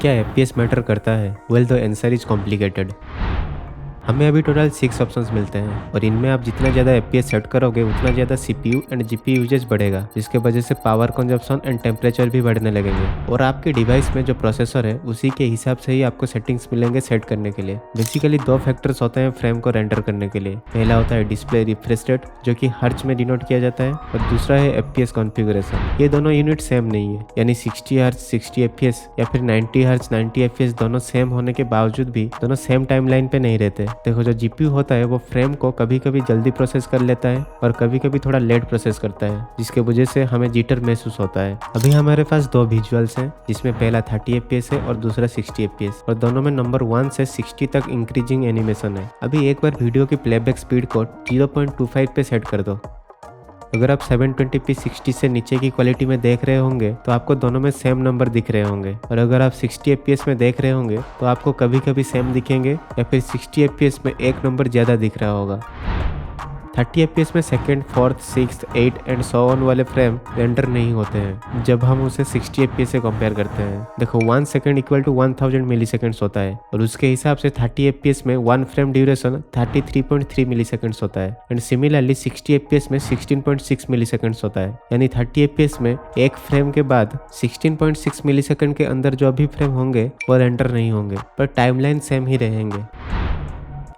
क्या FPS matter करता है? Well the answer is complicated. हमें अभी टोटल 6 ऑप्शंस मिलते हैं और इनमें आप जितना ज़्यादा एफपीएस सेट करोगे उतना ज़्यादा सीपीयू एंड जीपीयू यूजेज बढ़ेगा, जिसके वजह से पावर कंजप्शन एंड टेम्परेचर भी बढ़ने लगेंगे। और आपके डिवाइस में जो प्रोसेसर है उसी के हिसाब से ही आपको सेटिंग्स मिलेंगे सेट करने के लिए। बेसिकली 2 फैक्टर्स होते हैं फ्रेम को रेंडर करने के लिए। पहला होता है डिस्प्ले रिफ्रेश रेट, जो कि हर्ट्ज में डिनोट किया जाता है, और दूसरा है एफपीएस कॉन्फ़िगरेशन। ये दोनों यूनिट सेम नहीं है, यानी 60 हर्ट्ज 60 एफपीएस या फिर 90 हर्ट्ज 90 एफपीएस दोनों सेम होने के बावजूद भी दोनों सेम टाइमलाइन पे नहीं रहते। देखो, जो जीपीयू होता है वो फ्रेम को कभी कभी जल्दी प्रोसेस कर लेता है और कभी कभी थोड़ा लेट प्रोसेस करता है, जिसके वजह से हमें जिटर महसूस होता है। अभी हमारे पास 2 विजुअल्स हैं, जिसमें पहला 30 एफपीएस है और दूसरा 60 एफपीएस, और दोनों में नंबर 1 से 60 तक इंक्रीजिंग एनिमेशन है। अभी एक बार वीडियो की प्लेबैक स्पीड को 0.25 पे सेट कर दो। अगर आप 720p 60 से नीचे की क्वालिटी में देख रहे होंगे तो आपको दोनों में सेम नंबर दिख रहे होंगे, और अगर आप 60 fps में देख रहे होंगे तो आपको कभी कभी सेम दिखेंगे या फिर 60 fps में एक नंबर ज़्यादा दिख रहा होगा। 30 fps में second, fourth, sixth, 8 and so on वाले फ्रेम रेंडर नहीं होते हैं जब हम उसे 60 fps से कंपेयर करते हैं। देखो, 1 second equal to 1000 milliseconds होता है, और उसके हिसाब से 30 fps में 1 फ्रेम ड्यूरेशन 33.3 मिली सेकेंड्स होता है, एंड सिमिलरली 60 fps में 16.6 मिली सेकेंड्स होता है। यानी 30 fps में एक फ्रेम के बाद 16.6 मिली सेकेंड के अंदर जो भी फ्रेम होंगे वो रेंडर नहीं होंगे, पर टाइमलाइन सेम ही रहेंगे।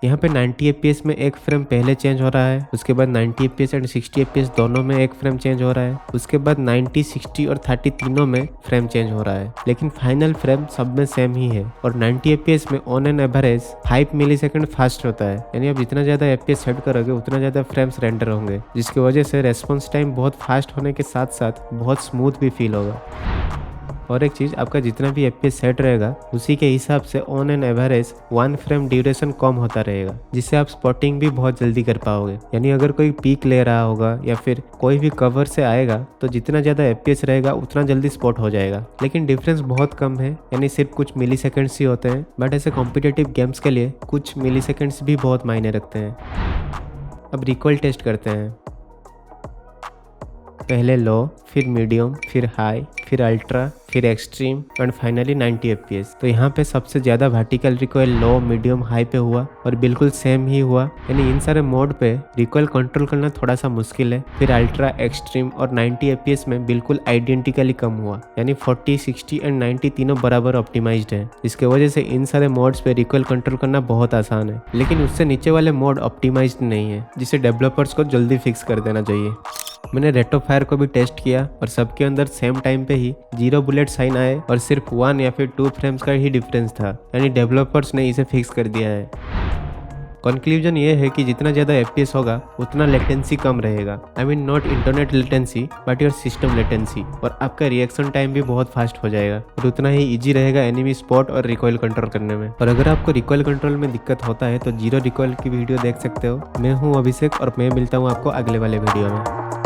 यहाँ पे 90 fps में एक फ्रेम पहले चेंज हो रहा है, उसके बाद 90 fps एंड 60 fps दोनों में एक फ्रेम चेंज हो रहा है, उसके बाद 90, 60 और 30 तीनों में फ्रेम चेंज हो रहा है, लेकिन फाइनल फ्रेम सब में सेम ही है। और 90 fps में on an average 5 millisecond fast होता है, यानी आप जितना ज़्यादा fps सेट करोगे उतना ज़्यादा फ्रेम्स रेंडर होंगे, जिसकी वजह से रेस्पॉन्स टाइम बहुत फास्ट होने के साथ साथ बहुत स्मूथ भी फील होगा। और एक चीज़, आपका जितना भी एफपीएस सेट रहेगा उसी के हिसाब से on an average 1 frame duration कम होता रहेगा, जिससे आप स्पॉटिंग भी बहुत जल्दी कर पाओगे। यानी अगर कोई पीक ले रहा होगा या फिर कोई भी कवर से आएगा तो जितना ज़्यादा एफपीएस रहेगा उतना जल्दी स्पॉट हो जाएगा, लेकिन डिफरेंस बहुत कम है, यानी सिर्फ कुछ मिली सेकेंड्स ही होते हैं। बट ऐसे कॉम्पिटिटिव गेम्स के लिए कुछ मिली सेकेंड्स भी बहुत मायने रखते हैं। अब रिकॉल टेस्ट करते हैं। पहले लो, फिर मीडियम, फिर हाई, फिर अल्ट्रा, फिर एक्सट्रीम एंड फाइनली 90 fps। तो यहाँ पे सबसे ज़्यादा वर्टिकल रिकॉइल लो, मीडियम, हाई पे हुआ और बिल्कुल सेम ही हुआ, यानी इन सारे मोड पे रिकॉइल कंट्रोल करना थोड़ा सा मुश्किल है। फिर अल्ट्रा, एक्सट्रीम और 90 fps में बिल्कुल आइडेंटिकली कम हुआ, यानी 40, 60 एंड 90 तीनों बराबर ऑप्टिमाइज्ड है। इसके वजह से इन सारे मोड्स पे रिकॉइल कंट्रोल करना बहुत आसान है, लेकिन उससे नीचे वाले मोड ऑप्टिमाइज्ड नहीं है, जिसे डेवलपर्स को जल्दी फिक्स कर देना चाहिए। मैंने रेट ऑफ फायर को भी टेस्ट किया और सबके अंदर सेम टाइम पे ही 0 बुलेट साइन आए और सिर्फ 1 या फिर 2 फ्रेम्स का ही डिफरेंस था, यानी डेवलपर्स ने इसे फिक्स कर दिया है। कंक्लूजन ये है कि जितना ज़्यादा एफपीएस होगा उतना लेटेंसी कम रहेगा। I mean not internet latency but your system latency, और आपका रिएक्शन टाइम भी बहुत फास्ट हो जाएगा और उतना ही इजी रहेगा एनिमी स्पॉट और रिकॉइल कंट्रोल करने में। और अगर आपको रिकॉइल कंट्रोल में दिक्कत होता है तो जीरो रिकॉइल की वीडियो देख सकते हो। मैं हूँ अभिषेक और मैं मिलता हूँ आपको अगले वाले वीडियो में।